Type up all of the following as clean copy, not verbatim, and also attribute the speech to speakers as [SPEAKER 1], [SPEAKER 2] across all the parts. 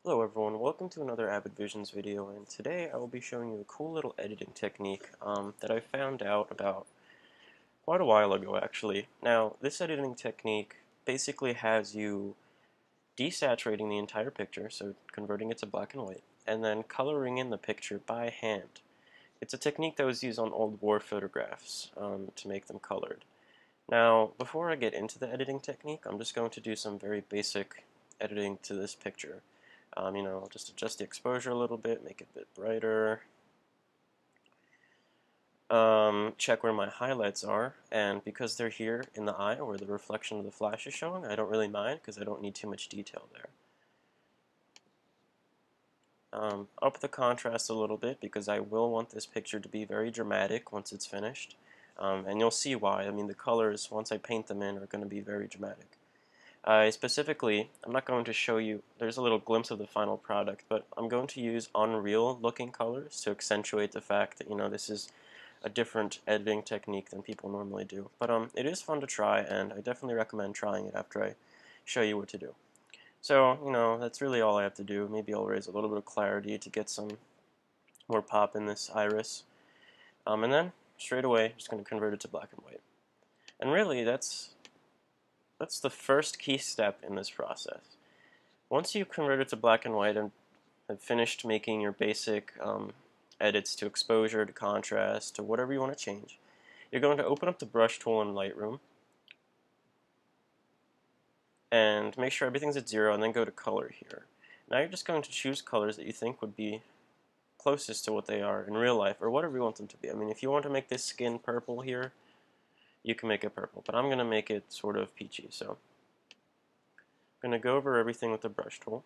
[SPEAKER 1] Hello everyone, welcome to another Avid Visions video, and today I will be showing you a cool little editing technique that I found out about quite a while ago actually. Now, this editing technique basically has you desaturating the entire picture, so converting it to black and white, and then coloring in the picture by hand. It's a technique that was used on old war photographs to make them colored. Now, before I get into the editing technique, I'm just going to do some very basic editing to this picture. Just adjust the exposure a little bit, make it a bit brighter. Check where my highlights are, and because they're here in the eye where the reflection of the flash is showing, I don't really mind because I don't need too much detail there. Up the contrast a little bit because I will want this picture to be very dramatic once it's finished. And you'll see why. I mean, the colors, once I paint them in, are going to be very dramatic. I'm not going to show you, there's a little glimpse of the final product, but I'm going to use Unreal looking colors to accentuate the fact that, this is a different editing technique than people normally do. But it is fun to try, and I definitely recommend trying it after I show you what to do. So, that's really all I have to do. Maybe I'll raise a little bit of clarity to get some more pop in this iris. And then, straight away, I'm just going to convert it to black and white. And really, that's the first key step in this process. Once you convert it to black and white and have finished making your basic edits to exposure, to contrast, to whatever you want to change, you're going to open up the brush tool in Lightroom and make sure everything's at 0 and then go to color here. Now you're just going to choose colors that you think would be closest to what they are in real life, or whatever you want them to be. I mean, if you want to make this skin purple here, you can make it purple, but I'm going to make it sort of peachy. So I'm going to go over everything with the brush tool.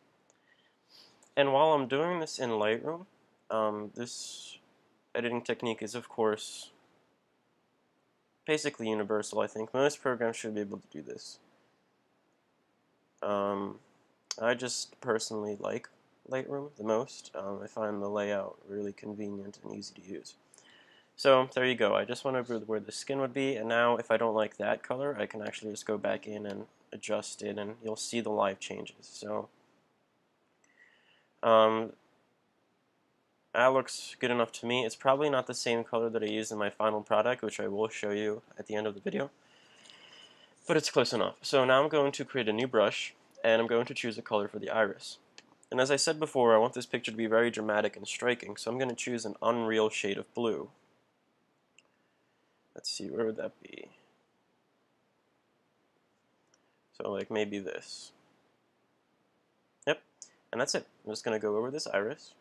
[SPEAKER 1] And while I'm doing this in Lightroom, this editing technique is, of course, basically universal. I think most programs should be able to do this. I just personally like Lightroom the most. I find the layout really convenient and easy to use. So there you go. I just went over where the skin would be, and now if I don't like that color, I can actually just go back in and adjust it, and you'll see the live changes. So that looks good enough to me. It's probably not the same color that I used in my final product, which I will show you at the end of the video, but it's close enough. So now I'm going to create a new brush, and I'm going to choose a color for the iris. And as I said before, I want this picture to be very dramatic and striking, so I'm going to choose an Unreal shade of blue. Let's see, where would that be? So like maybe this. Yep, and that's it. I'm just going to go over this iris.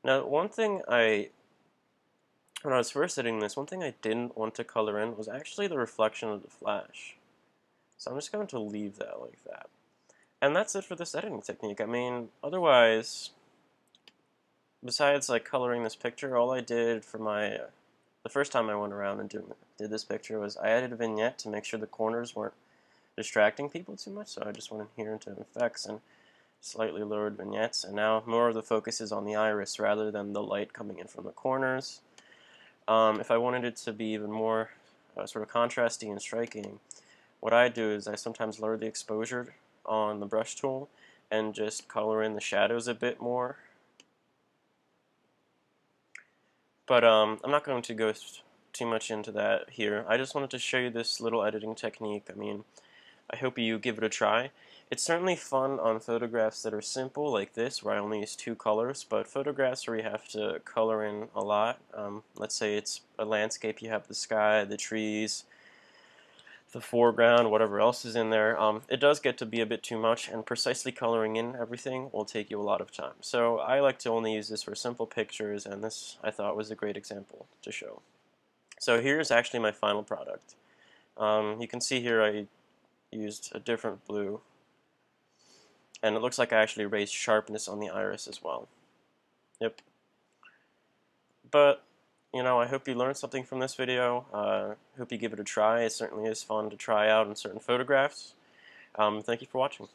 [SPEAKER 1] Now, when I was first editing this, one thing I didn't want to color in was actually the reflection of the flash. So I'm just going to leave that like that. And that's it for this editing technique. I mean, otherwise, besides like coloring this picture, all I did for the first time I went around and did this picture was I added a vignette to make sure the corners weren't distracting people too much. So I just went in here into effects and slightly lowered vignettes, and now more of the focus is on the iris rather than the light coming in from the corners. If I wanted it to be even more sort of contrasty and striking, what I do is I sometimes lower the exposure on the brush tool and just color in the shadows a bit more. But I'm not going to go too much into that here. I just wanted to show you this little editing technique. I mean, I hope you give it a try. It's certainly fun on photographs that are simple, like this, where I only use 2 colors, but photographs where you have to color in a lot, let's say it's a landscape, you have the sky, the trees, the foreground, whatever else is in there, it does get to be a bit too much, and precisely coloring in everything will take you a lot of time. So I like to only use this for simple pictures, and this I thought was a great example to show. So here's actually my final product. You can see here I used a different blue, and it looks like I actually raised sharpness on the iris as well. Yep. But, I hope you learned something from this video. Hope you give it a try. It certainly is fun to try out in certain photographs. Thank you for watching.